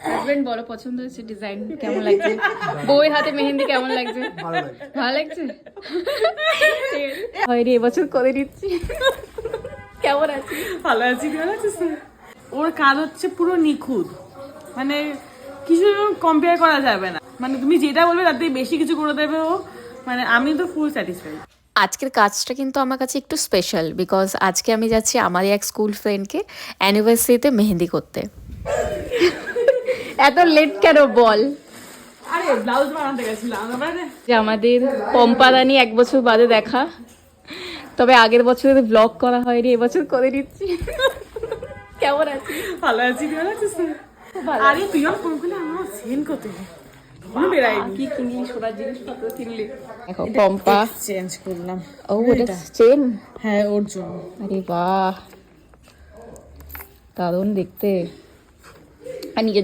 Husband বলো পছন্দ হয়েছে ডিজাইন কেমন লাগছে? বউয়ের হাতে মেহেন্দি কেমন লাগছে? ভালো লাগছে। হয় রে এবছর করে দিচ্ছি। কেমন আছিস? ভালো আছি, কেমন আছিস? ওর কাজ হচ্ছে পুরো নিখুঁত, মানে কিছু কম্পেয়ার করা যাবে না, মানে তুমি যেটা বলবে তার থেকে বেশি কিছু করে দেবে ও, মানে আমি তো ফুল স্যাটিসফাইড। আজকের কাজটা কিন্তু আমার কাছে একটু স্পেশাল, বিকজ আজকে আমি যাচ্ছি আমারই এক স্কুল ফ্রেন্ডকে অ্যানিভার্সারিতে মেহেন্দি করতে। এত লেট কেন বল? আরে ব্লাউজ বানাতে গেছিলাম যে আমাদের পম্পাদানি 1 বছর বাদে দেখা, তবে আগের বছরে ব্লগ করা হয়নি, এবছর করে দিচ্ছি। কেমন আছিস? ভালো আছি, কেমন আছিস? আরে তুইও ফোন করলে আমার সেন করতে বেড়াইনি, কি কিনলি? সোনার জিনিসপত্র কিনলি? দেখো পম্পা চেঞ্জ করলাম। ও এটা চেন? হ্যাঁ ওর জন্য। আরে বাহ, দারুণ দেখতে। আর নিজের